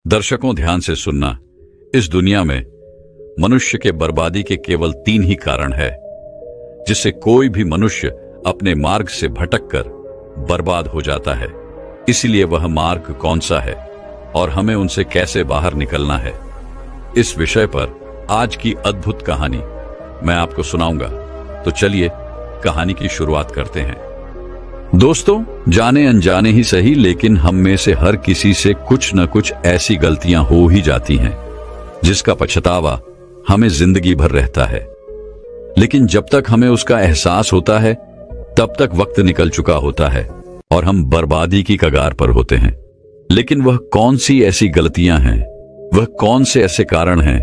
दर्शकों, ध्यान से सुनना। इस दुनिया में मनुष्य के बर्बादी के केवल 3 ही कारण है जिससे कोई भी मनुष्य अपने मार्ग से भटककर बर्बाद हो जाता है। इसीलिए वह मार्ग कौन सा है और हमें उनसे कैसे बाहर निकलना है, इस विषय पर आज की अद्भुत कहानी मैं आपको सुनाऊंगा। तो चलिए कहानी की शुरुआत करते हैं। दोस्तों, जाने अनजाने ही सही, लेकिन हम में से हर किसी से कुछ न कुछ ऐसी गलतियां हो ही जाती हैं जिसका पछतावा हमें जिंदगी भर रहता है। लेकिन जब तक हमें उसका एहसास होता है तब तक वक्त निकल चुका होता है और हम बर्बादी की कगार पर होते हैं। लेकिन वह कौन सी ऐसी गलतियां हैं, वह कौन से ऐसे कारण हैं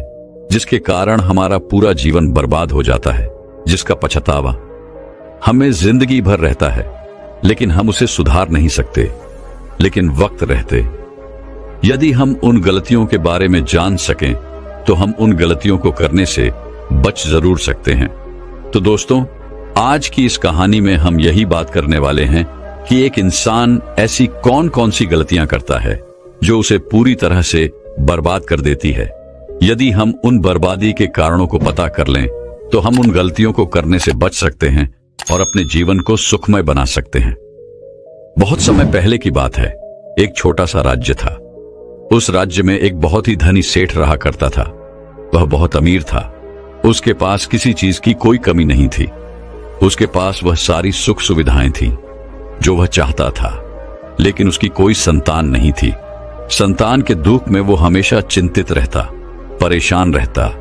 जिसके कारण हमारा पूरा जीवन बर्बाद हो जाता है, जिसका पछतावा हमें जिंदगी भर रहता है, लेकिन हम उसे सुधार नहीं सकते। लेकिन वक्त रहते यदि हम उन गलतियों के बारे में जान सकें तो हम उन गलतियों को करने से बच जरूर सकते हैं। तो दोस्तों, आज की इस कहानी में हम यही बात करने वाले हैं कि एक इंसान ऐसी कौन कौन सी गलतियां करता है जो उसे पूरी तरह से बर्बाद कर देती है। यदि हम उन बर्बादी के कारणों को पता कर लें तो हम उन गलतियों को करने से बच सकते हैं और अपने जीवन को सुखमय बना सकते हैं। बहुत समय पहले की बात है। एक छोटा सा राज्य था। उस राज्य में एक बहुत ही धनी सेठ रहा करता था। वह बहुत अमीर था। उसके पास किसी चीज की कोई कमी नहीं थी। उसके पास वह सारी सुख सुविधाएं थीं जो वह चाहता था, लेकिन उसकी कोई संतान नहीं थी। संतान के दुख में वो हमेशा चिंतित रहता, परेशान रहता।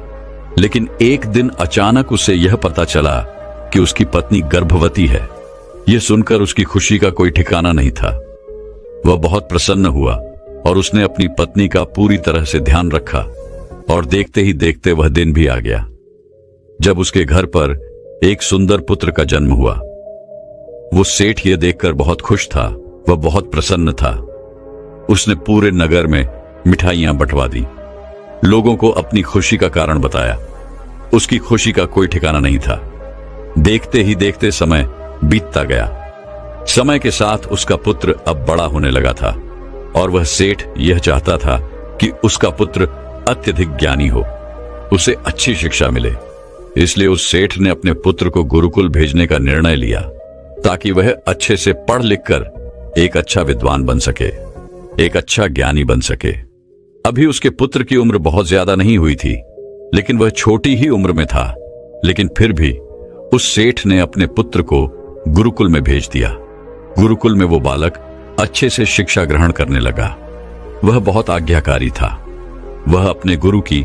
लेकिन एक दिन अचानक उसे यह पता चला कि उसकी पत्नी गर्भवती है। यह सुनकर उसकी खुशी का कोई ठिकाना नहीं था। वह बहुत प्रसन्न हुआ और उसने अपनी पत्नी का पूरी तरह से ध्यान रखा और देखते ही देखते वह दिन भी आ गया जब उसके घर पर एक सुंदर पुत्र का जन्म हुआ। वो सेठ यह देखकर बहुत खुश था। वह बहुत प्रसन्न था। उसने पूरे नगर में मिठाइयां बंटवा दी, लोगों को अपनी खुशी का कारण बताया। उसकी खुशी का कोई ठिकाना नहीं था। देखते ही देखते समय बीतता गया। समय के साथ उसका पुत्र अब बड़ा होने लगा था और वह सेठ यह चाहता था कि उसका पुत्र अत्यधिक ज्ञानी हो, उसे अच्छी शिक्षा मिले। इसलिए उस सेठ ने अपने पुत्र को गुरुकुल भेजने का निर्णय लिया ताकि वह अच्छे से पढ़ लिख कर एक अच्छा विद्वान बन सके, एक अच्छा ज्ञानी बन सके। अभी उसके पुत्र की उम्र बहुत ज्यादा नहीं हुई थी, लेकिन वह छोटी ही उम्र में था। लेकिन फिर भी उस सेठ ने अपने पुत्र को गुरुकुल में भेज दिया। गुरुकुल में वो बालक अच्छे से शिक्षा ग्रहण करने लगा। वह बहुत आज्ञाकारी था। वह अपने गुरु की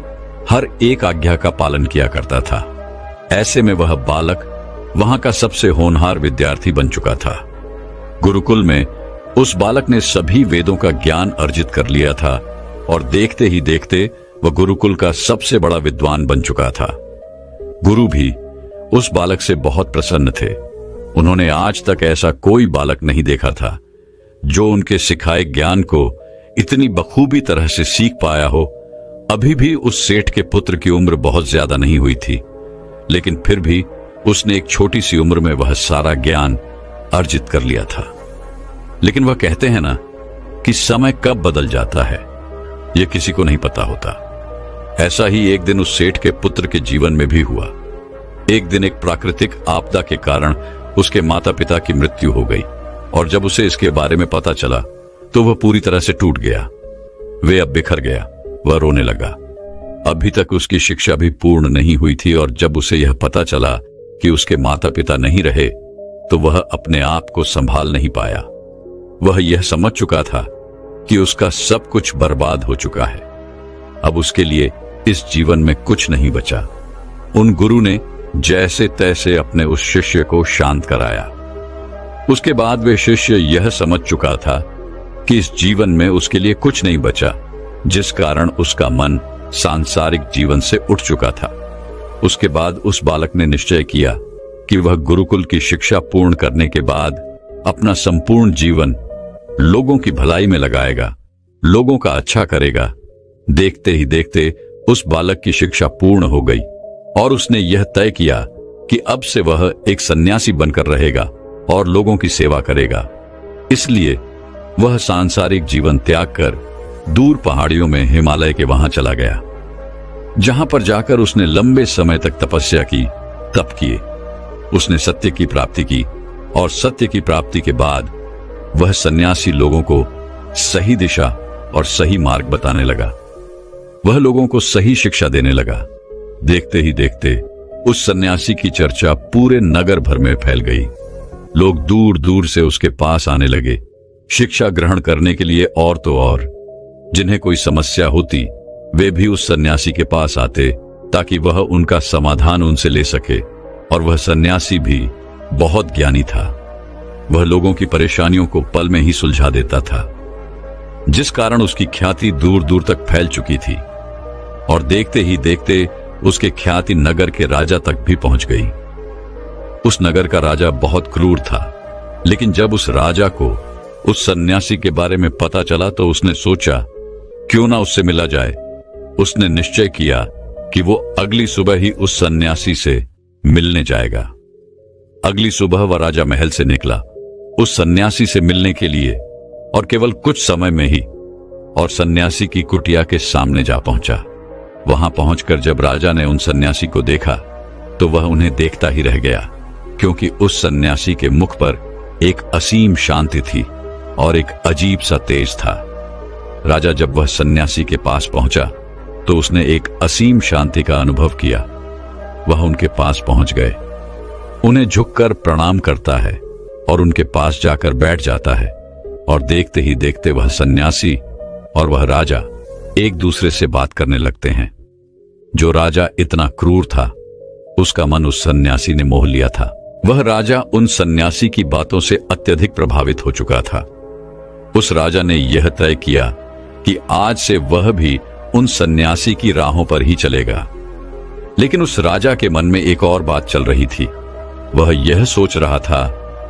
हर एक आज्ञा का पालन किया करता था। ऐसे में वह बालक वहां का सबसे होनहार विद्यार्थी बन चुका था। गुरुकुल में उस बालक ने सभी वेदों का ज्ञान अर्जित कर लिया था और देखते ही देखते वह गुरुकुल का सबसे बड़ा विद्वान बन चुका था। गुरु भी उस बालक से बहुत प्रसन्न थे। उन्होंने आज तक ऐसा कोई बालक नहीं देखा था जो उनके सिखाए ज्ञान को इतनी बखूबी तरह से सीख पाया हो। अभी भी उस सेठ के पुत्र की उम्र बहुत ज्यादा नहीं हुई थी, लेकिन फिर भी उसने एक छोटी सी उम्र में वह सारा ज्ञान अर्जित कर लिया था। लेकिन वह कहते हैं ना कि समय कब बदल जाता है यह किसी को नहीं पता होता। ऐसा ही एक दिन उस सेठ के पुत्र के जीवन में भी हुआ। एक दिन एक प्राकृतिक आपदा के कारण उसके माता पिता की मृत्यु हो गई और जब उसे इसके बारे में पता चला तो वह पूरी तरह से टूट गया। वे अब बिखर गया। वह रोने लगा। अभी तक उसकी शिक्षा भी पूर्ण नहीं हुई थी और जब उसे यह पता चला कि उसके माता पिता नहीं रहे तो वह अपने आप को संभाल नहीं पाया। वह यह समझ चुका था कि उसका सब कुछ बर्बाद हो चुका है। अब उसके लिए इस जीवन में कुछ नहीं बचा। उन गुरु ने जैसे तैसे अपने उस शिष्य को शांत कराया। उसके बाद वे शिष्य यह समझ चुका था कि इस जीवन में उसके लिए कुछ नहीं बचा, जिस कारण उसका मन सांसारिक जीवन से उठ चुका था। उसके बाद उस बालक ने निश्चय किया कि वह गुरुकुल की शिक्षा पूर्ण करने के बाद अपना संपूर्ण जीवन लोगों की भलाई में लगाएगा, लोगों का अच्छा करेगा। देखते ही देखते उस बालक की शिक्षा पूर्ण हो गई और उसने यह तय किया कि अब से वह एक सन्यासी बनकर रहेगा और लोगों की सेवा करेगा। इसलिए वह सांसारिक जीवन त्याग कर दूर पहाड़ियों में हिमालय के वहां चला गया, जहां पर जाकर उसने लंबे समय तक तपस्या की, तप किए। उसने सत्य की प्राप्ति की और सत्य की प्राप्ति के बाद वह सन्यासी लोगों को सही दिशा और सही मार्ग बताने लगा। वह लोगों को सही शिक्षा देने लगा। देखते ही देखते उस सन्यासी की चर्चा पूरे नगर भर में फैल गई। लोग दूर दूर से उसके पास आने लगे, शिक्षा ग्रहण करने के लिए। और तो और जिन्हें कोई समस्या होती वे भी उस सन्यासी के पास आते ताकि वह उनका समाधान उनसे ले सके। और वह सन्यासी भी बहुत ज्ञानी था। वह लोगों की परेशानियों को पल में ही सुलझा देता था, जिस कारण उसकी ख्याति दूर दूर तक फैल चुकी थी। और देखते ही देखते उसके ख्याति नगर के राजा तक भी पहुंच गई। उस नगर का राजा बहुत क्रूर था, लेकिन जब उस राजा को उस सन्यासी के बारे में पता चला तो उसने सोचा क्यों ना उससे मिला जाए। उसने निश्चय किया कि वो अगली सुबह ही उस सन्यासी से मिलने जाएगा। अगली सुबह वह राजा महल से निकला उस सन्यासी से मिलने के लिए, और केवल कुछ समय में ही और सन्यासी की कुटिया के सामने जा पहुंचा। वहां पहुंचकर जब राजा ने उन सन्यासी को देखा तो वह उन्हें देखता ही रह गया, क्योंकि उस सन्यासी के मुख पर एक असीम शांति थी और एक अजीब सा तेज था। राजा जब वह सन्यासी के पास पहुंचा तो उसने एक असीम शांति का अनुभव किया। वह उनके पास पहुंच गए, उन्हें झुककर प्रणाम करता है और उनके पास जाकर बैठ जाता है। और देखते ही देखते वह सन्यासी और वह राजा एक दूसरे से बात करने लगते हैं। जो राजा इतना क्रूर था उसका मन उस सन्यासी ने मोह लिया था। वह राजा उन सन्यासी की बातों से अत्यधिक प्रभावित हो चुका था। उस राजा ने यह तय किया कि आज से वह भी उन सन्यासी की राहों पर ही चलेगा। लेकिन उस राजा के मन में एक और बात चल रही थी। वह यह सोच रहा था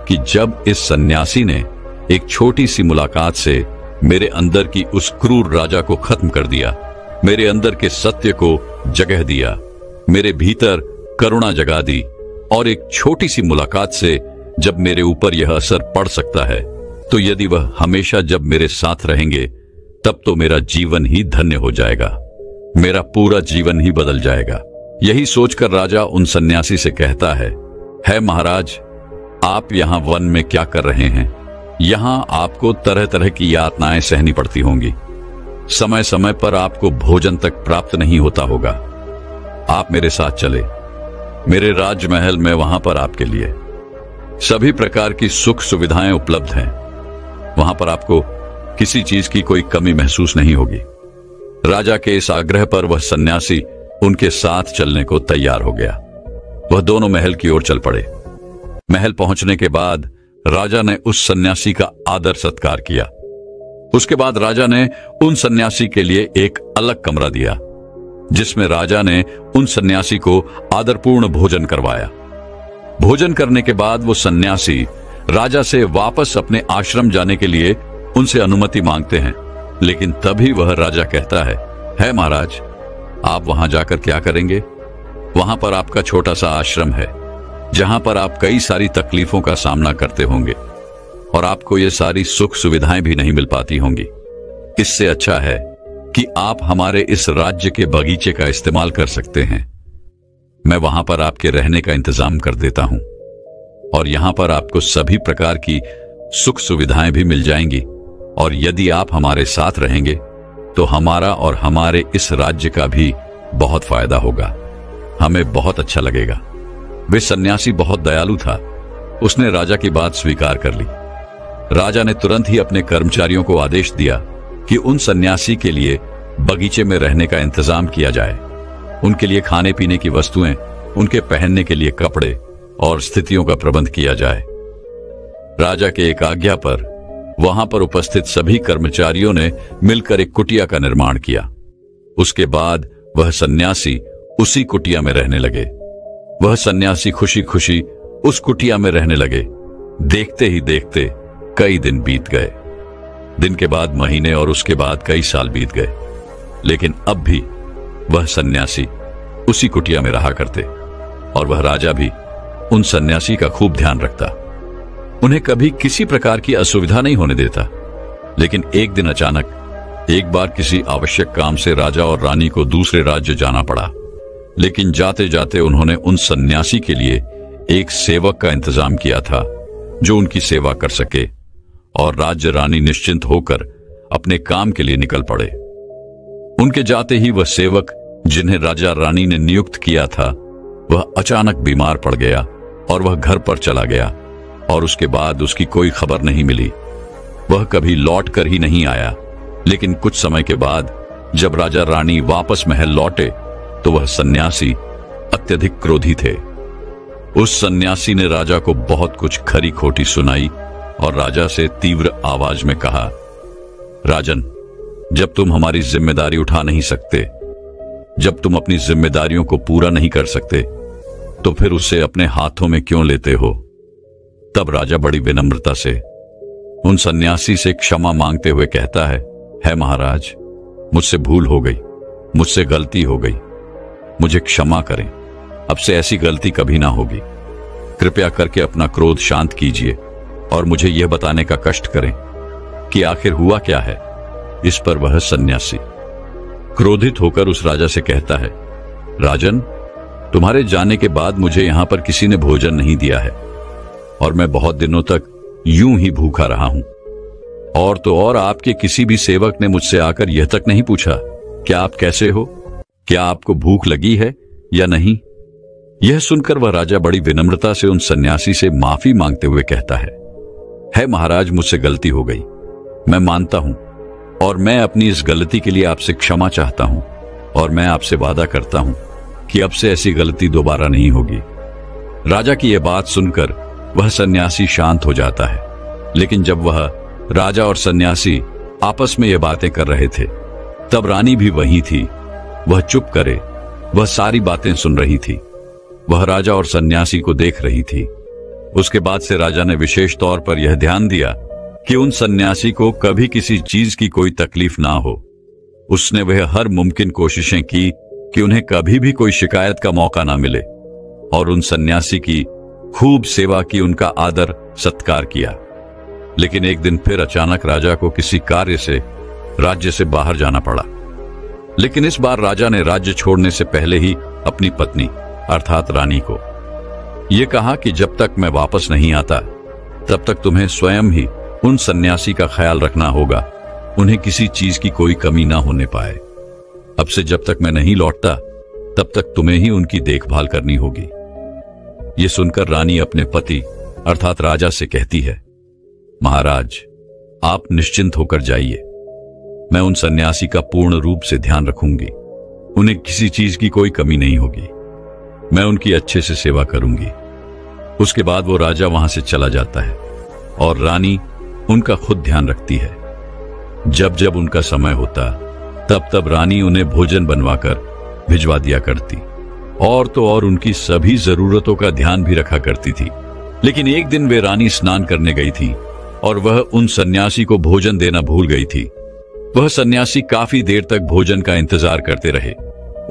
कि जब इस सन्यासी ने एक छोटी सी मुलाकात से मेरे अंदर की उस क्रूर राजा को खत्म कर दिया, मेरे अंदर के सत्य को जगह दिया, मेरे भीतर करुणा जगा दी, और एक छोटी सी मुलाकात से जब मेरे ऊपर यह असर पड़ सकता है, तो यदि वह हमेशा जब मेरे साथ रहेंगे तब तो मेरा जीवन ही धन्य हो जाएगा, मेरा पूरा जीवन ही बदल जाएगा। यही सोचकर राजा उन सन्यासी से कहता है महाराज, आप यहाँ वन में क्या कर रहे हैं? यहाँ आपको तरह तरह की यातनाएं सहनी पड़ती होंगी। समय समय पर आपको भोजन तक प्राप्त नहीं होता होगा। आप मेरे साथ चले, मेरे राजमहल में वहां पर आपके लिए सभी प्रकार की सुख सुविधाएं उपलब्ध हैं। वहां पर आपको किसी चीज की कोई कमी महसूस नहीं होगी। राजा के इस आग्रह पर वह सन्यासी उनके साथ चलने को तैयार हो गया। वह दोनों महल की ओर चल पड़े। महल पहुंचने के बाद राजा ने उस सन्यासी का आदर सत्कार किया। उसके बाद राजा ने उन सन्यासी के लिए एक अलग कमरा दिया, जिसमें राजा ने उन सन्यासी को आदरपूर्ण भोजन करवाया। भोजन करने के बाद वो सन्यासी राजा से वापस अपने आश्रम जाने के लिए उनसे अनुमति मांगते हैं। लेकिन तभी वह राजा कहता है महाराज, आप वहां जाकर क्या करेंगे? वहां पर आपका छोटा सा आश्रम है, जहां पर आप कई सारी तकलीफों का सामना करते होंगे और आपको ये सारी सुख सुविधाएं भी नहीं मिल पाती होंगी। इससे अच्छा है कि आप हमारे इस राज्य के बगीचे का इस्तेमाल कर सकते हैं। मैं वहां पर आपके रहने का इंतजाम कर देता हूं और यहां पर आपको सभी प्रकार की सुख सुविधाएं भी मिल जाएंगी। और यदि आप हमारे साथ रहेंगे तो हमारा और हमारे इस राज्य का भी बहुत फायदा होगा, हमें बहुत अच्छा लगेगा। वे सन्यासी बहुत दयालु था। उसने राजा की बात स्वीकार कर ली। राजा ने तुरंत ही अपने कर्मचारियों को आदेश दिया कि उन सन्यासी के लिए बगीचे में रहने का इंतजाम किया जाए। उनके लिए खाने पीने की वस्तुएं, उनके पहनने के लिए कपड़े और स्थितियों का प्रबंध किया जाए। राजा के एक आज्ञा पर वहां पर उपस्थित सभी कर्मचारियों ने मिलकर एक कुटिया का निर्माण किया। उसके बाद वह सन्यासी उसी कुटिया में रहने लगे। वह सन्यासी खुशी खुशी उस कुटिया में रहने लगे। देखते ही देखते कई दिन बीत गए। दिन के बाद महीने और उसके बाद कई साल बीत गए, लेकिन अब भी वह सन्यासी उसी कुटिया में रहा करते और वह राजा भी उन सन्यासी का खूब ध्यान रखता, उन्हें कभी किसी प्रकार की असुविधा नहीं होने देता। लेकिन एक दिन अचानक एक बार किसी आवश्यक काम से राजा और रानी को दूसरे राज्य जाना पड़ा, लेकिन जाते जाते उन्होंने उन सन्यासी के लिए एक सेवक का इंतजाम किया था जो उनकी सेवा कर सके, और राज्य रानी निश्चिंत होकर अपने काम के लिए निकल पड़े। उनके जाते ही वह सेवक जिन्हें राजा रानी ने नियुक्त किया था, वह अचानक बीमार पड़ गया और वह घर पर चला गया, और उसके बाद उसकी कोई खबर नहीं मिली। वह कभी लौट कर ही नहीं आया। लेकिन कुछ समय के बाद जब राजा रानी वापस महल लौटे तो वह सन्यासी अत्यधिक क्रोधी थे। उस सन्यासी ने राजा को बहुत कुछ खरी खोटी सुनाई और राजा से तीव्र आवाज में कहा, राजन, जब तुम हमारी जिम्मेदारी उठा नहीं सकते, जब तुम अपनी जिम्मेदारियों को पूरा नहीं कर सकते, तो फिर उसे अपने हाथों में क्यों लेते हो? तब राजा बड़ी विनम्रता से उन सन्यासी से क्षमा मांगते हुए कहता है महाराज, मुझसे भूल हो गई, मुझसे गलती हो गई, मुझे क्षमा करें, अब से ऐसी गलती कभी ना होगी। कृपया करके अपना क्रोध शांत कीजिए और मुझे यह बताने का कष्ट करें कि आखिर हुआ क्या है। इस पर वह सन्यासी क्रोधित होकर उस राजा से कहता है, राजन, तुम्हारे जाने के बाद मुझे यहां पर किसी ने भोजन नहीं दिया है और मैं बहुत दिनों तक यूं ही भूखा रहा हूं। और तो और आपके किसी भी सेवक ने मुझसे आकर यह तक नहीं पूछा क्या आप कैसे हो, क्या आपको भूख लगी है या नहीं। यह सुनकर वह राजा बड़ी विनम्रता से उन सन्यासी से माफी मांगते हुए कहता है महाराज, मुझसे गलती हो गई, मैं मानता हूं और मैं अपनी इस गलती के लिए आपसे क्षमा चाहता हूं, और मैं आपसे वादा करता हूं कि अब से ऐसी गलती दोबारा नहीं होगी। राजा की यह बात सुनकर वह सन्यासी शांत हो जाता है। लेकिन जब वह राजा और सन्यासी आपस में ये बातें कर रहे थे, तब रानी भी वही थी। वह चुप करे, वह सारी बातें सुन रही थी, वह राजा और सन्यासी को देख रही थी। उसके बाद से राजा ने विशेष तौर पर यह ध्यान दिया कि उन सन्यासी को कभी किसी चीज की कोई तकलीफ ना हो। उसने वह हर मुमकिन कोशिशें की कि उन्हें कभी भी कोई शिकायत का मौका ना मिले, और उन सन्यासी की खूब सेवा की, उनका आदर सत्कार किया। लेकिन एक दिन फिर अचानक राजा को किसी कार्य से राज्य से बाहर जाना पड़ा। लेकिन इस बार राजा ने राज्य छोड़ने से पहले ही अपनी पत्नी अर्थात रानी को यह कहा कि जब तक मैं वापस नहीं आता तब तक तुम्हें स्वयं ही उन सन्यासी का ख्याल रखना होगा, उन्हें किसी चीज की कोई कमी ना होने पाए। अब से जब तक मैं नहीं लौटता तब तक तुम्हें ही उनकी देखभाल करनी होगी। ये सुनकर रानी अपने पति अर्थात राजा से कहती है, महाराज, आप निश्चिंत होकर जाइए, मैं उन सन्यासी का पूर्ण रूप से ध्यान रखूंगी, उन्हें किसी चीज की कोई कमी नहीं होगी, मैं उनकी अच्छे से सेवा करूंगी। उसके बाद वो राजा वहां से चला जाता है और रानी उनका खुद ध्यान रखती है। जब जब उनका समय होता तब तब रानी उन्हें भोजन बनवाकर भिजवा दिया करती, और तो और उनकी सभी जरूरतों का ध्यान भी रखा करती थी। लेकिन एक दिन वे रानी स्नान करने गई थी और वह उन सन्यासी को भोजन देना भूल गई थी। वह सन्यासी काफी देर तक भोजन का इंतजार करते रहे।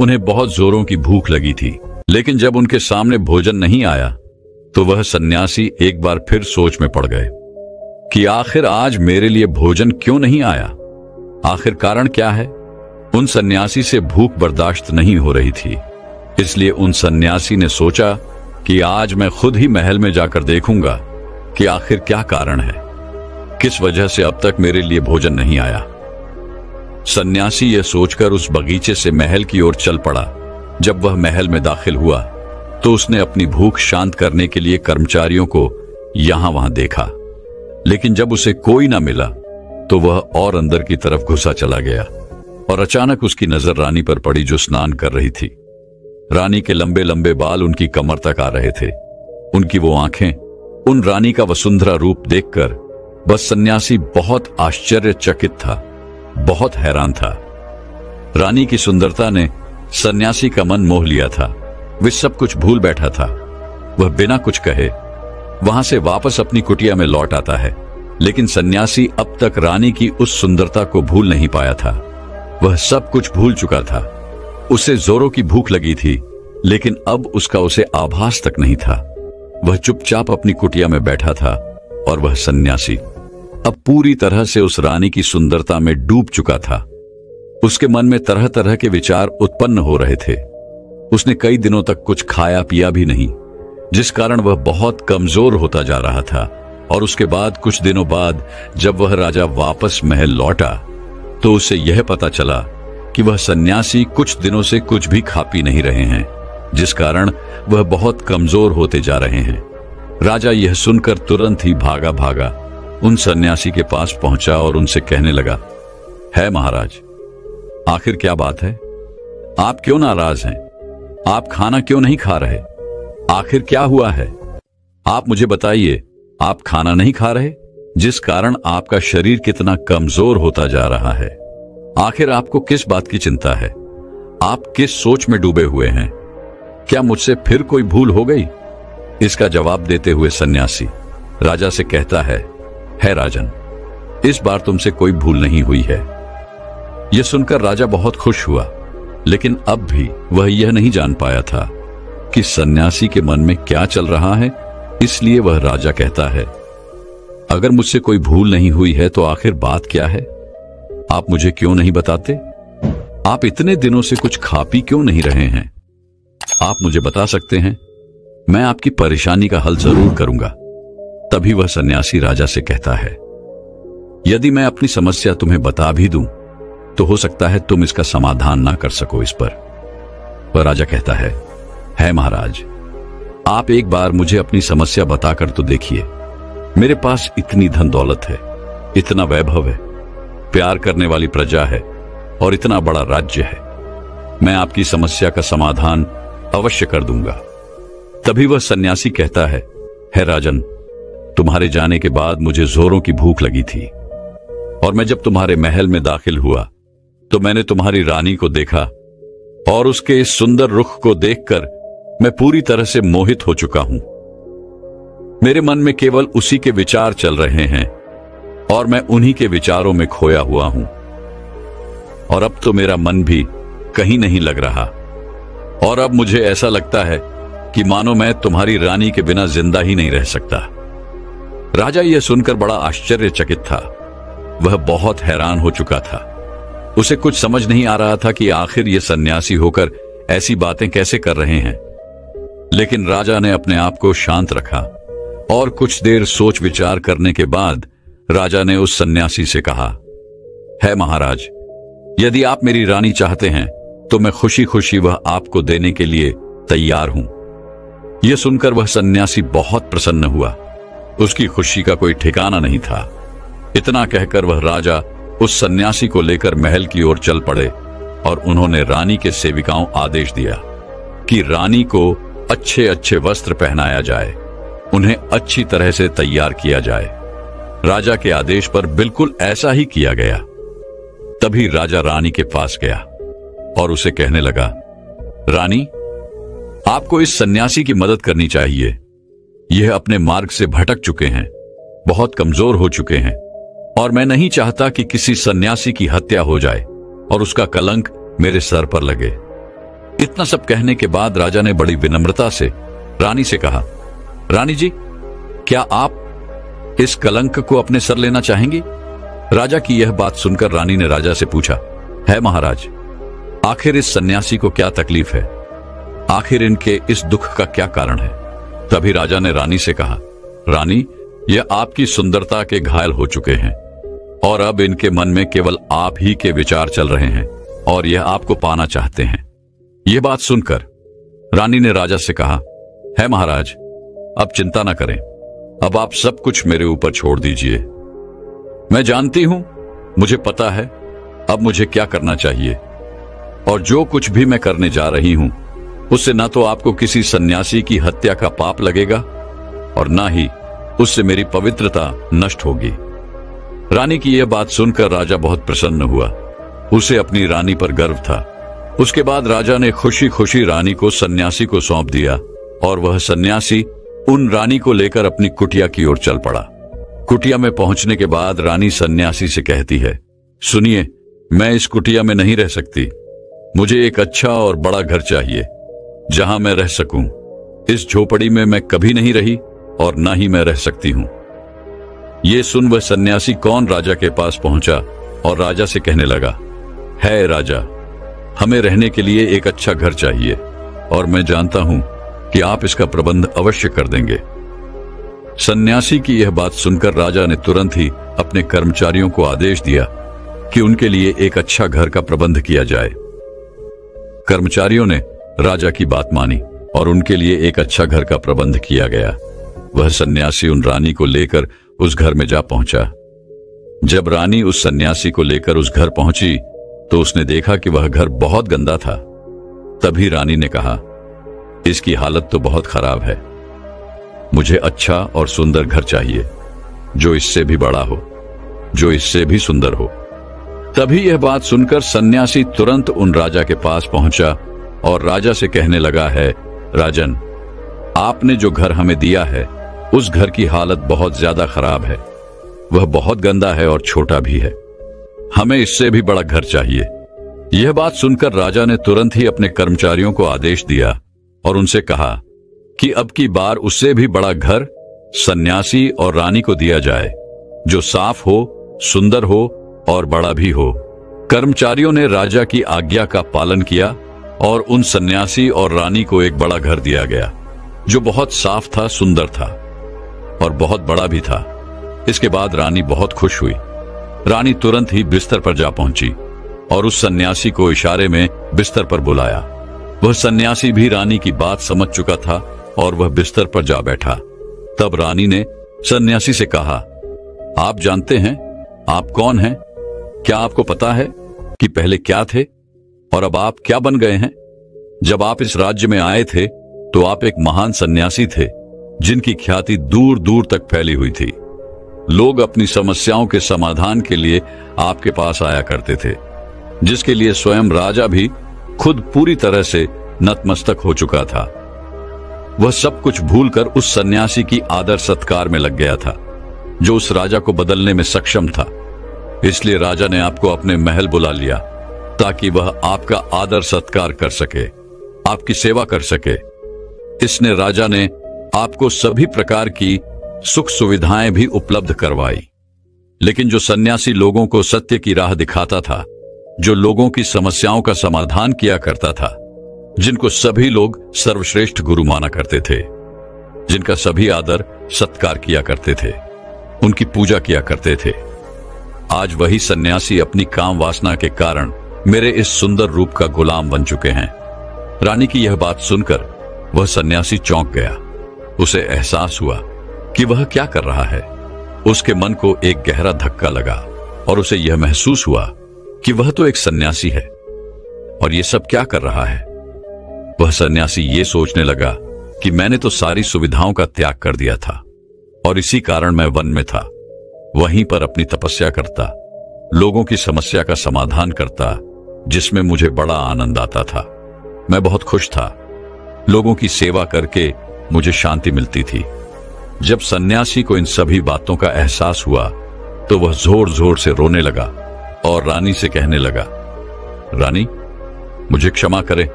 उन्हें बहुत जोरों की भूख लगी थी, लेकिन जब उनके सामने भोजन नहीं आया तो वह सन्यासी एक बार फिर सोच में पड़ गए कि आखिर आज मेरे लिए भोजन क्यों नहीं आया, आखिर कारण क्या है। उन सन्यासी से भूख बर्दाश्त नहीं हो रही थी, इसलिए उन सन्यासी ने सोचा कि आज मैं खुद ही महल में जाकर देखूंगा कि आखिर क्या कारण है, किस वजह से अब तक मेरे लिए भोजन नहीं आया। सन्यासी यह सोचकर उस बगीचे से महल की ओर चल पड़ा। जब वह महल में दाखिल हुआ तो उसने अपनी भूख शांत करने के लिए कर्मचारियों को यहां वहां देखा, लेकिन जब उसे कोई ना मिला तो वह और अंदर की तरफ घुसा चला गया, और अचानक उसकी नजर रानी पर पड़ी जो स्नान कर रही थी। रानी के लंबे लंबे बाल उनकी कमर तक आ रहे थे। उनकी वो आंखें, उन रानी का वसुंधरा रूप देखकर बस सन्यासी बहुत आश्चर्यचकित था, बहुत हैरान था। रानी की सुंदरता ने सन्यासी का मन मोह लिया था। वह सब कुछ भूल बैठा था। वह बिना कुछ कहे वहां से वापस अपनी कुटिया में लौट आता है, लेकिन सन्यासी अब तक रानी की उस सुंदरता को भूल नहीं पाया था। वह सब कुछ भूल चुका था। उसे जोरों की भूख लगी थी, लेकिन अब उसका उसे आभास तक नहीं था। वह चुपचाप अपनी कुटिया में बैठा था और वह सन्यासी अब पूरी तरह से उस रानी की सुंदरता में डूब चुका था। उसके मन में तरह तरह के विचार उत्पन्न हो रहे थे। उसने कई दिनों तक कुछ खाया पिया भी नहीं, जिस कारण वह बहुत कमजोर होता जा रहा था। और उसके बाद कुछ दिनों बाद जब वह राजा वापस महल लौटा तो उसे यह पता चला कि वह सन्यासी कुछ दिनों से कुछ भी खा पी नहीं रहे हैं, जिस कारण वह बहुत कमजोर होते जा रहे हैं। राजा यह सुनकर तुरंत ही भागा भागा उन सन्यासी के पास पहुंचा और उनसे कहने लगा, है महाराज, आखिर क्या बात है? आप क्यों नाराज हैं? आप खाना क्यों नहीं खा रहे? आखिर क्या हुआ है? आप मुझे बताइए, आप खाना नहीं खा रहे, जिस कारण आपका शरीर कितना कमजोर होता जा रहा है। आखिर आपको किस बात की चिंता है? आप किस सोच में डूबे हुए हैं? क्या मुझसे फिर कोई भूल हो गई? इसका जवाब देते हुए सन्यासी राजा से कहता है राजन, इस बार तुमसे कोई भूल नहीं हुई है। यह सुनकर राजा बहुत खुश हुआ, लेकिन अब भी वह यह नहीं जान पाया था कि सन्यासी के मन में क्या चल रहा है। इसलिए वह राजा कहता है, अगर मुझसे कोई भूल नहीं हुई है तो आखिर बात क्या है? आप मुझे क्यों नहीं बताते? आप इतने दिनों से कुछ खा पी क्यों नहीं रहे हैं? आप मुझे बता सकते हैं, मैं आपकी परेशानी का हल जरूर करूंगा। तभी वह सन्यासी राजा से कहता है, यदि मैं अपनी समस्या तुम्हें बता भी दूं तो हो सकता है तुम इसका समाधान ना कर सको। इस पर वह राजा कहता है महाराज, आप एक बार मुझे अपनी समस्या बताकर तो देखिए। मेरे पास इतनी धन दौलत है, इतना वैभव है, प्यार करने वाली प्रजा है और इतना बड़ा राज्य है। मैं आपकी समस्या का समाधान अवश्य कर दूंगा। तभी वह सन्यासी कहता है राजन, तुम्हारे जाने के बाद मुझे जोरों की भूख लगी थी और मैं जब तुम्हारे महल में दाखिल हुआ तो मैंने तुम्हारी रानी को देखा और उसके इस सुंदर रुख को देखकर मैं पूरी तरह से मोहित हो चुका हूं। मेरे मन में केवल उसी के विचार चल रहे हैं और मैं उन्हीं के विचारों में खोया हुआ हूं। और अब तो मेरा मन भी कहीं नहीं लग रहा और अब मुझे ऐसा लगता है कि मानो मैं तुम्हारी रानी के बिना जिंदा ही नहीं रह सकता। राजा यह सुनकर बड़ा आश्चर्यचकित था। वह बहुत हैरान हो चुका था। उसे कुछ समझ नहीं आ रहा था कि आखिर ये सन्यासी होकर ऐसी बातें कैसे कर रहे हैं। लेकिन राजा ने अपने आप को शांत रखा और कुछ देर सोच विचार करने के बाद राजा ने उस सन्यासी से कहा, है महाराज, यदि आप मेरी रानी चाहते हैं तो मैं खुशी खुशी वह आपको देने के लिए तैयार हूं। यह सुनकर वह सन्यासी बहुत प्रसन्न हुआ। उसकी खुशी का कोई ठिकाना नहीं था। इतना कहकर वह राजा उस सन्यासी को लेकर महल की ओर चल पड़े और उन्होंने रानी के सेविकाओं आदेश दिया कि रानी को अच्छे अच्छे वस्त्र पहनाया जाए, उन्हें अच्छी तरह से तैयार किया जाए। राजा के आदेश पर बिल्कुल ऐसा ही किया गया। तभी राजा रानी के पास गया और उसे कहने लगा, रानी, आपको इस सन्यासी की मदद करनी चाहिए। यह अपने मार्ग से भटक चुके हैं, बहुत कमजोर हो चुके हैं और मैं नहीं चाहता कि किसी सन्यासी की हत्या हो जाए और उसका कलंक मेरे सर पर लगे। इतना सब कहने के बाद राजा ने बड़ी विनम्रता से रानी से कहा, रानी जी, क्या आप इस कलंक को अपने सर लेना चाहेंगी? राजा की यह बात सुनकर रानी ने राजा से पूछा, है महाराज, आखिर इस सन्यासी को क्या तकलीफ है? आखिर इनके इस दुख का क्या कारण है? तभी राजा ने रानी से कहा, रानी, यह आपकी सुंदरता के घायल हो चुके हैं और अब इनके मन में केवल आप ही के विचार चल रहे हैं और यह आपको पाना चाहते हैं। यह बात सुनकर रानी ने राजा से कहा, है महाराज, अब चिंता न करें, अब आप सब कुछ मेरे ऊपर छोड़ दीजिए। मैं जानती हूं, मुझे पता है अब मुझे क्या करना चाहिए और जो कुछ भी मैं करने जा रही हूं उससे न तो आपको किसी सन्यासी की हत्या का पाप लगेगा और न ही उससे मेरी पवित्रता नष्ट होगी। रानी की यह बात सुनकर राजा बहुत प्रसन्न हुआ। उसे अपनी रानी पर गर्व था। उसके बाद राजा ने खुशी खुशी रानी को सन्यासी को सौंप दिया और वह सन्यासी उन रानी को लेकर अपनी कुटिया की ओर चल पड़ा। कुटिया में पहुंचने के बाद रानी सन्यासी से कहती है, सुनिए, मैं इस कुटिया में नहीं रह सकती। मुझे एक अच्छा और बड़ा घर चाहिए जहां मैं रह सकूं। इस झोपड़ी में मैं कभी नहीं रही और ना ही मैं रह सकती हूं। ये सुन वह सन्यासी कौन राजा के पास पहुंचा और राजा से कहने लगा, है राजा, हमें रहने के लिए एक अच्छा घर चाहिए और मैं जानता हूं कि आप इसका प्रबंध अवश्य कर देंगे। सन्यासी की यह बात सुनकर राजा ने तुरंत ही अपने कर्मचारियों को आदेश दिया कि उनके लिए एक अच्छा घर का प्रबंध किया जाए। कर्मचारियों ने राजा की बात मानी और उनके लिए एक अच्छा घर का प्रबंध किया गया। वह सन्यासी उन रानी को लेकर उस घर में जा पहुंचा। जब रानी उस सन्यासी को लेकर उस घर पहुंची तो उसने देखा कि वह घर बहुत गंदा था। तभी रानी ने कहा, इसकी हालत तो बहुत खराब है, मुझे अच्छा और सुंदर घर चाहिए, जो इससे भी बड़ा हो, जो इससे भी सुंदर हो। तभी यह बात सुनकर सन्यासी तुरंत उन राजा के पास पहुंचा और राजा से कहने लगा, है राजन, आपने जो घर हमें दिया है उस घर की हालत बहुत ज्यादा खराब है, वह बहुत गंदा है और छोटा भी है, हमें इससे भी बड़ा घर चाहिए। यह बात सुनकर राजा ने तुरंत ही अपने कर्मचारियों को आदेश दिया और उनसे कहा कि अब की बार उससे भी बड़ा घर सन्यासी और रानी को दिया जाए, जो साफ हो, सुंदर हो और बड़ा भी हो। कर्मचारियों ने राजा की आज्ञा का पालन किया और उन सन्यासी और रानी को एक बड़ा घर दिया गया, जो बहुत साफ था, सुंदर था और बहुत बड़ा भी था। इसके बाद रानी बहुत खुश हुई। रानी तुरंत ही बिस्तर पर जा पहुंची और उस सन्यासी को इशारे में बिस्तर पर बुलाया। वह सन्यासी भी रानी की बात समझ चुका था और वह बिस्तर पर जा बैठा। तब रानी ने सन्यासी से कहा, आप जानते हैं आप कौन हैं? क्या आपको पता है कि पहले क्या थे और अब आप क्या बन गए हैं? जब आप इस राज्य में आए थे तो आप एक महान सन्यासी थे, जिनकी ख्याति दूर दूर तक फैली हुई थी। लोग अपनी समस्याओं के समाधान के लिए आपके पास आया करते थे, जिसके लिए स्वयं राजा भी खुद पूरी तरह से नतमस्तक हो चुका था। वह सब कुछ भूलकर उस सन्यासी की आदर सत्कार में लग गया था, जो उस राजा को बदलने में सक्षम था। इसलिए राजा ने आपको अपने महल बुला लिया ताकि वह आपका आदर सत्कार कर सके, आपकी सेवा कर सके। इसने राजा ने आपको सभी प्रकार की सुख सुविधाएं भी उपलब्ध करवाई। लेकिन जो सन्यासी लोगों को सत्य की राह दिखाता था, जो लोगों की समस्याओं का समाधान किया करता था, जिनको सभी लोग सर्वश्रेष्ठ गुरु माना करते थे, जिनका सभी आदर सत्कार किया करते थे, उनकी पूजा किया करते थे, आज वही सन्यासी अपनी काम वासना के कारण मेरे इस सुंदर रूप का गुलाम बन चुके हैं। रानी की यह बात सुनकर वह सन्यासी चौंक गया। उसे एहसास हुआ कि वह क्या कर रहा है। उसके मन को एक गहरा धक्का लगा और उसे यह महसूस हुआ कि वह तो एक सन्यासी है और ये सब क्या कर रहा है। वह सन्यासी ये सोचने लगा कि मैंने तो सारी सुविधाओं का त्याग कर दिया था और इसी कारण मैं वन में था, वहीं पर अपनी तपस्या करता, लोगों की समस्या का समाधान करता, जिसमें मुझे बड़ा आनंद आता था। मैं बहुत खुश था, लोगों की सेवा करके मुझे शांति मिलती थी। जब सन्यासी को इन सभी बातों का एहसास हुआ तो वह जोर जोर से रोने लगा और रानी से कहने लगा, रानी, मुझे क्षमा करे,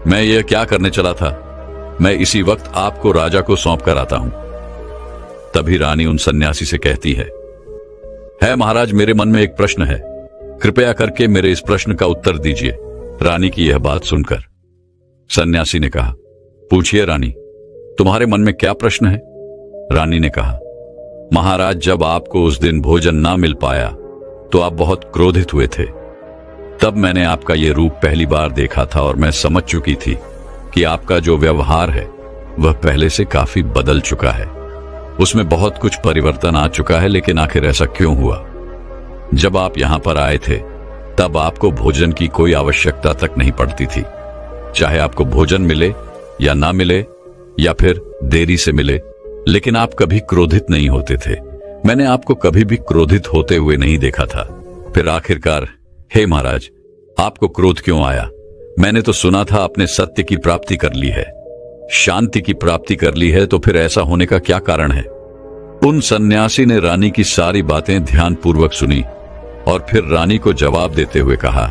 मैं यह क्या करने चला था, मैं इसी वक्त आपको राजा को सौंप कर आता हूं। तभी रानी उन सन्यासी से कहती है महाराज, मेरे मन में एक प्रश्न है, कृपया करके मेरे इस प्रश्न का उत्तर दीजिए। रानी की यह बात सुनकर सन्यासी ने कहा, पूछिए रानी, तुम्हारे मन में क्या प्रश्न है? रानी ने कहा, महाराज, जब आपको उस दिन भोजन ना मिल पाया तो आप बहुत क्रोधित हुए थे। तब मैंने आपका ये रूप पहली बार देखा था और मैं समझ चुकी थी कि आपका जो व्यवहार है वह पहले से काफी बदल चुका है, उसमें बहुत कुछ परिवर्तन आ चुका है। लेकिन आखिर ऐसा क्यों हुआ? जब आप यहां पर आए थे तब आपको भोजन की कोई आवश्यकता तक नहीं पड़ती थी, चाहे आपको भोजन मिले या ना मिले या फिर देरी से मिले, लेकिन आप कभी क्रोधित नहीं होते थे। मैंने आपको कभी भी क्रोधित होते हुए नहीं देखा था। फिर आखिरकार हे महाराज, आपको क्रोध क्यों आया? मैंने तो सुना था आपने सत्य की प्राप्ति कर ली है, शांति की प्राप्ति कर ली है, तो फिर ऐसा होने का क्या कारण है? उन सन्यासी ने रानी की सारी बातें ध्यानपूर्वक सुनी और फिर रानी को जवाब देते हुए कहा,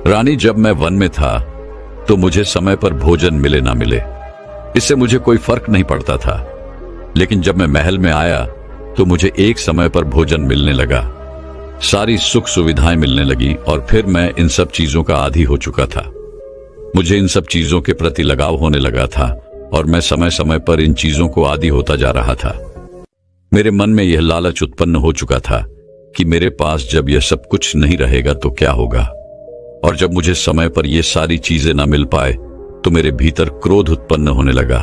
रानी, जब मैं वन में था तो मुझे समय पर भोजन मिले ना मिले, इससे मुझे कोई फर्क नहीं पड़ता था। लेकिन जब मैं महल में आया तो मुझे एक समय पर भोजन मिलने लगा, सारी सुख सुविधाएं मिलने लगी और फिर मैं इन सब चीजों का आदी हो चुका था। मुझे इन सब चीजों के प्रति लगाव होने लगा था और मैं समय समय पर इन चीजों को आदी होता जा रहा था। मेरे मन में यह लालच उत्पन्न हो चुका था कि मेरे पास जब यह सब कुछ नहीं रहेगा तो क्या होगा, और जब मुझे समय पर यह सारी चीजें न मिल पाए तो मेरे भीतर क्रोध उत्पन्न होने लगा,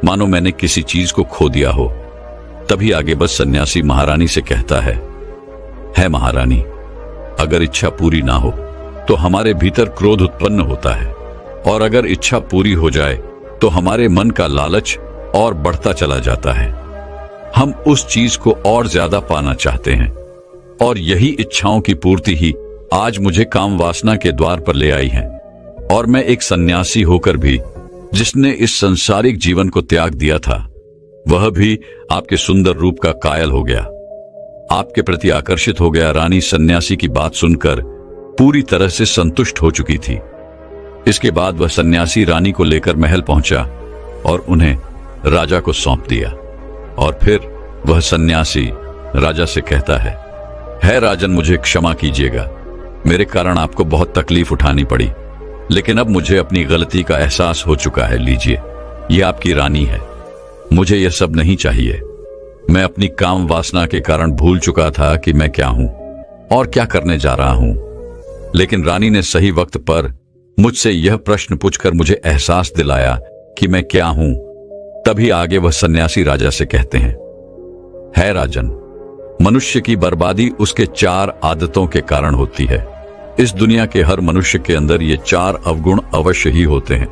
मानो मैंने किसी चीज को खो दिया हो। तभी आगे बस सन्यासी महारानी से कहता है महारानी, अगर इच्छा पूरी ना हो तो हमारे भीतर क्रोध उत्पन्न होता है, और अगर इच्छा पूरी हो जाए तो हमारे मन का लालच और बढ़ता चला जाता है। हम उस चीज को और ज्यादा पाना चाहते हैं, और यही इच्छाओं की पूर्ति ही आज मुझे काम वासना के द्वार पर ले आई है। और मैं एक सन्यासी होकर भी, जिसने इस संसारिक जीवन को त्याग दिया था, वह भी आपके सुंदर रूप का कायल हो गया, आपके प्रति आकर्षित हो गया। रानी सन्यासी की बात सुनकर पूरी तरह से संतुष्ट हो चुकी थी। इसके बाद वह सन्यासी रानी को लेकर महल पहुंचा और उन्हें राजा को सौंप दिया। और फिर वह सन्यासी राजा से कहता है राजन, मुझे क्षमा कीजिएगा, मेरे कारण आपको बहुत तकलीफ उठानी पड़ी, लेकिन अब मुझे अपनी गलती का एहसास हो चुका है। लीजिए, ये आपकी रानी है। मुझे यह सब नहीं चाहिए। मैं अपनी काम वासना के कारण भूल चुका था कि मैं क्या हूं और क्या करने जा रहा हूं। लेकिन रानी ने सही वक्त पर मुझसे यह प्रश्न पूछकर मुझे एहसास दिलाया कि मैं क्या हूं। तभी आगे वह सन्यासी राजा से कहते हैं राजन, मनुष्य की बर्बादी उसके 4 आदतों के कारण होती है। इस दुनिया के हर मनुष्य के अंदर ये 4 अवगुण अवश्य ही होते हैं,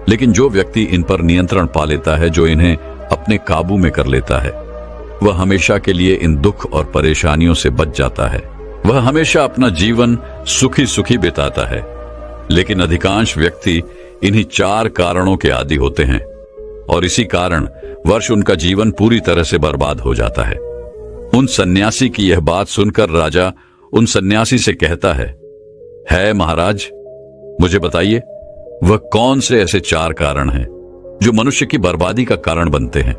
लेकिन जो व्यक्ति इन पर नियंत्रण पा लेता है, जो इन्हें अपने काबू में कर लेता है, वह हमेशा के लिए इन दुख और परेशानियों से बच जाता है। वह हमेशा अपना जीवन सुखी सुखी बिताता है। लेकिन अधिकांश व्यक्ति इन्हीं 4 कारणों के आदी होते हैं, और इसी कारण वर्ष उनका जीवन पूरी तरह से बर्बाद हो जाता है। उन सन्यासी की यह बात सुनकर राजा उन सन्यासी से कहता है महाराज, मुझे बताइए वह कौन से ऐसे 4 कारण हैं जो मनुष्य की बर्बादी का कारण बनते हैं।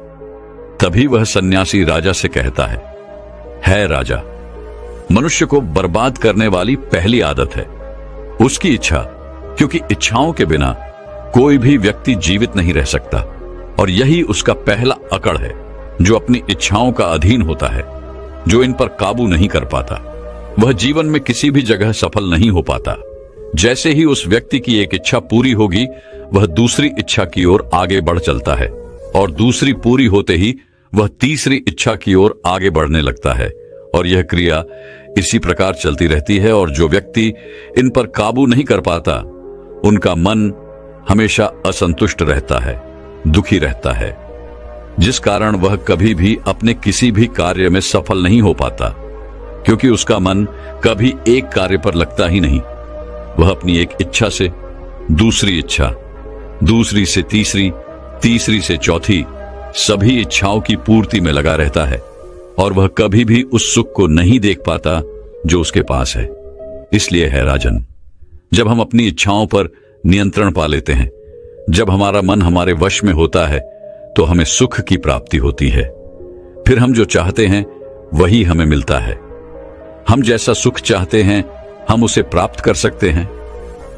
तभी वह सन्यासी राजा से कहता है राजा, मनुष्य को बर्बाद करने वाली पहली आदत है उसकी इच्छा, क्योंकि इच्छाओं के बिना कोई भी व्यक्ति जीवित नहीं रह सकता, और यही उसका पहला अकड़ है। जो अपनी इच्छाओं का अधीन होता है, जो इन पर काबू नहीं कर पाता, वह जीवन में किसी भी जगह सफल नहीं हो पाता। जैसे ही उस व्यक्ति की एक इच्छा पूरी होगी, वह दूसरी इच्छा की ओर आगे बढ़ चलता है, और दूसरी पूरी होते ही वह तीसरी इच्छा की ओर आगे बढ़ने लगता है, और यह क्रिया इसी प्रकार चलती रहती है। और जो व्यक्ति इन पर काबू नहीं कर पाता, उनका मन हमेशा असंतुष्ट रहता है, दुखी रहता है, जिस कारण वह कभी भी अपने किसी भी कार्य में सफल नहीं हो पाता, क्योंकि उसका मन कभी एक कार्य पर लगता ही नहीं। वह अपनी एक इच्छा से दूसरी इच्छा, दूसरी से तीसरी, तीसरी से चौथी, सभी इच्छाओं की पूर्ति में लगा रहता है, और वह कभी भी उस सुख को नहीं देख पाता जो उसके पास है। इसलिए राजन, जब हम अपनी इच्छाओं पर नियंत्रण पा लेते हैं, जब हमारा मन हमारे वश में होता है, तो हमें सुख की प्राप्ति होती है। फिर हम जो चाहते हैं वही हमें मिलता है। हम जैसा सुख चाहते हैं हम उसे प्राप्त कर सकते हैं।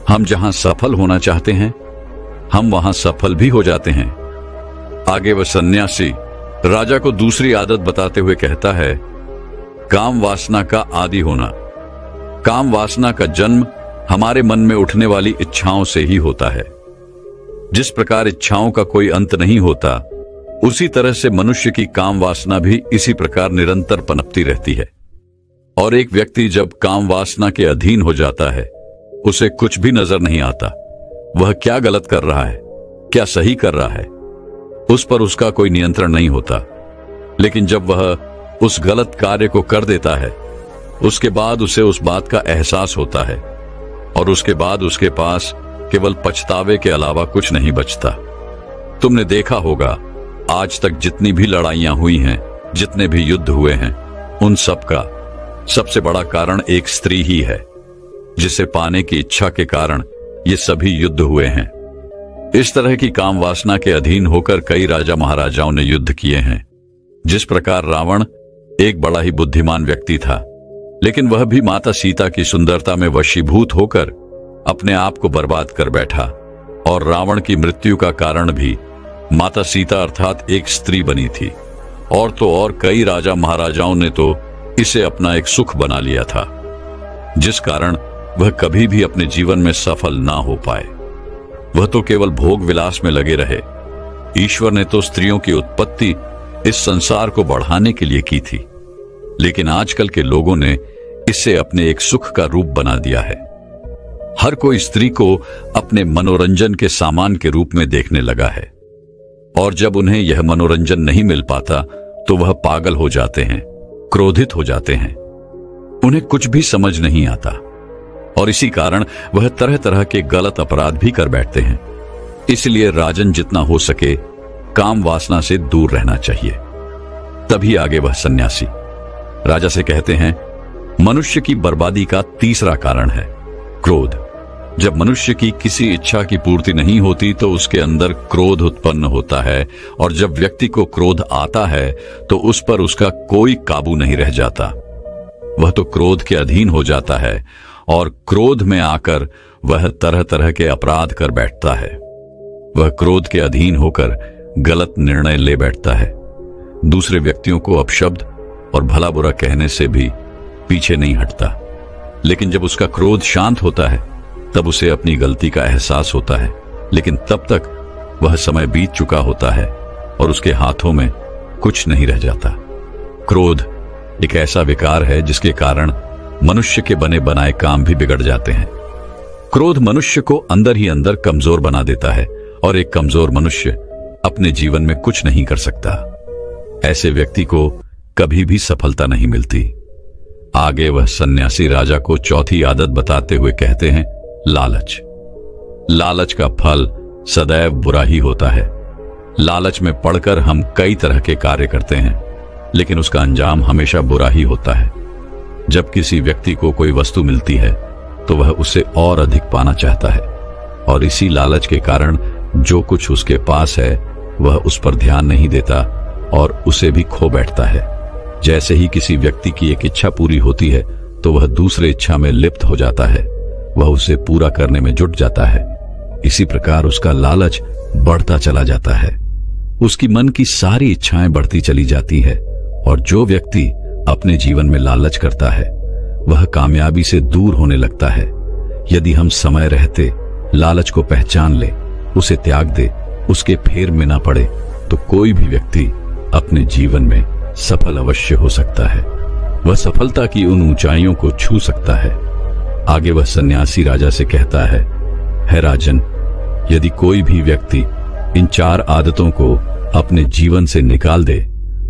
हम जहां सफल होना चाहते हैं हम वहां सफल भी हो जाते हैं। आगे वह सन्यासी राजा को दूसरी आदत बताते हुए कहता है, काम वासना का आदी होना। काम वासना का जन्म हमारे मन में उठने वाली इच्छाओं से ही होता है। जिस प्रकार इच्छाओं का कोई अंत नहीं होता, उसी तरह से मनुष्य की काम वासना भी इसी प्रकार निरंतर पनपती रहती है। और एक व्यक्ति जब काम वासना के अधीन हो जाता है, उसे कुछ भी नजर नहीं आता। वह क्या गलत कर रहा है, क्या सही कर रहा है, उस पर उसका कोई नियंत्रण नहीं होता। लेकिन जब वह उस गलत कार्य को कर देता है, उसके बाद उसे उस बात का एहसास होता है, और उसके बाद उसके पास केवल पछतावे के अलावा कुछ नहीं बचता। तुमने देखा होगा, आज तक जितनी भी लड़ाइयां हुई हैं, जितने भी युद्ध हुए हैं, उन सब का सबसे बड़ा कारण एक स्त्री ही है, जिसे पाने की इच्छा के कारण ये सभी युद्ध हुए हैं। इस तरह की काम वासना के अधीन होकर कई राजा महाराजाओं ने युद्ध किए हैं। जिस प्रकार रावण एक बड़ा ही बुद्धिमान व्यक्ति था, लेकिन वह भी माता सीता की सुंदरता में वशीभूत होकर अपने आप को बर्बाद कर बैठा। और रावण की मृत्यु का कारण भी माता सीता अर्थात एक स्त्री बनी थी। और तो और कई राजा महाराजाओं ने तो इसे अपना एक सुख बना लिया था, जिस कारण वह कभी भी अपने जीवन में सफल ना हो पाए। वह तो केवल भोग विलास में लगे रहे। ईश्वर ने तो स्त्रियों की उत्पत्ति इस संसार को बढ़ाने के लिए की थी, लेकिन आजकल के लोगों ने इसे अपने एक सुख का रूप बना दिया है। हर कोई स्त्री को अपने मनोरंजन के सामान के रूप में देखने लगा है, और जब उन्हें यह मनोरंजन नहीं मिल पाता तो वह पागल हो जाते हैं, क्रोधित हो जाते हैं। उन्हें कुछ भी समझ नहीं आता, और इसी कारण वह तरह तरह के गलत अपराध भी कर बैठते हैं। इसलिए राजन जितना हो सके काम वासना से दूर रहना चाहिए। तभी आगे वह सन्यासी राजा से कहते हैं, मनुष्य की बर्बादी का तीसरा कारण है क्रोध। जब मनुष्य की किसी इच्छा की पूर्ति नहीं होती तो उसके अंदर क्रोध उत्पन्न होता है, और जब व्यक्ति को क्रोध आता है तो उस पर उसका कोई काबू नहीं रह जाता। वह तो क्रोध के अधीन हो जाता है, और क्रोध में आकर वह तरह तरह के अपराध कर बैठता है। वह क्रोध के अधीन होकर गलत निर्णय ले बैठता है। दूसरे व्यक्तियों को अपशब्द और भला बुरा कहने से भी पीछे नहीं हटता। लेकिन जब उसका क्रोध शांत होता है तब उसे अपनी गलती का एहसास होता है, लेकिन तब तक वह समय बीत चुका होता है और उसके हाथों में कुछ नहीं रह जाता। क्रोध एक ऐसा विकार है जिसके कारण मनुष्य के बने बनाए काम भी बिगड़ जाते हैं। क्रोध मनुष्य को अंदर ही अंदर कमजोर बना देता है, और एक कमजोर मनुष्य अपने जीवन में कुछ नहीं कर सकता। ऐसे व्यक्ति को कभी भी सफलता नहीं मिलती। आगे वह सन्यासी राजा को चौथी आदत बताते हुए कहते हैं, लालच। लालच का फल सदैव बुरा ही होता है। लालच में पड़कर हम कई तरह के कार्य करते हैं, लेकिन उसका अंजाम हमेशा बुरा ही होता है। जब किसी व्यक्ति को कोई वस्तु मिलती है तो वह उसे और अधिक पाना चाहता है, और इसी लालच के कारण जो कुछ उसके पास है वह उस पर ध्यान नहीं देता और उसे भी खो बैठता है। जैसे ही किसी व्यक्ति की एक इच्छा पूरी होती है तो वह दूसरे इच्छा में लिप्त हो जाता है, वह उसे पूरा करने में जुट जाता है। इसी प्रकार उसका लालच बढ़ता चला जाता है। उसकी मन की सारी इच्छाएं बढ़ती चली जाती है, और जो व्यक्ति अपने जीवन में लालच करता है वह कामयाबी से दूर होने लगता है। यदि हम समय रहते लालच को पहचान ले, उसे त्याग दे, उसके फेर में ना पड़े, तो कोई भी व्यक्ति अपने जीवन में सफल अवश्य हो सकता है। वह सफलता की उन ऊंचाइयों को छू सकता है। आगे वह सन्यासी राजा से कहता है राजन, यदि कोई भी व्यक्ति इन 4 आदतों को अपने जीवन से निकाल दे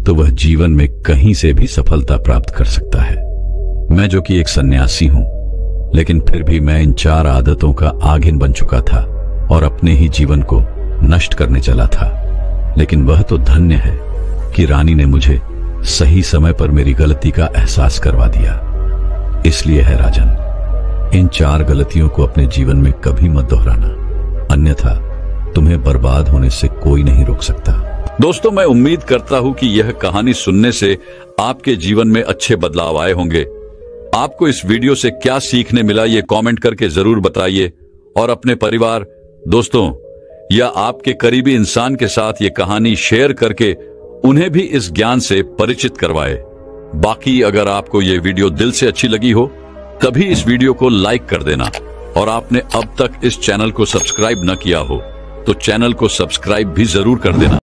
तो वह जीवन में कहीं से भी सफलता प्राप्त कर सकता है। मैं जो कि एक सन्यासी हूं, लेकिन फिर भी मैं इन 4 आदतों का आगिन बन चुका था और अपने ही जीवन को नष्ट करने चला था। लेकिन वह तो धन्य है कि रानी ने मुझे सही समय पर मेरी गलती का एहसास करवा दिया। इसलिए है राजन, इन 4 गलतियों को अपने जीवन में कभी मत दोहराना, अन्यथा तुम्हें बर्बाद होने से कोई नहीं रोक सकता। दोस्तों, मैं उम्मीद करता हूं कि यह कहानी सुनने से आपके जीवन में अच्छे बदलाव आए होंगे। आपको इस वीडियो से क्या सीखने मिला ये कमेंट करके जरूर बताइए, और अपने परिवार, दोस्तों या आपके करीबी इंसान के साथ ये कहानी शेयर करके उन्हें भी इस ज्ञान से परिचित करवाए। बाकी अगर आपको ये वीडियो दिल से अच्छी लगी हो तभी इस वीडियो को लाइक कर देना, और आपने अब तक इस चैनल को सब्सक्राइब न किया हो तो चैनल को सब्सक्राइब भी जरूर कर देना।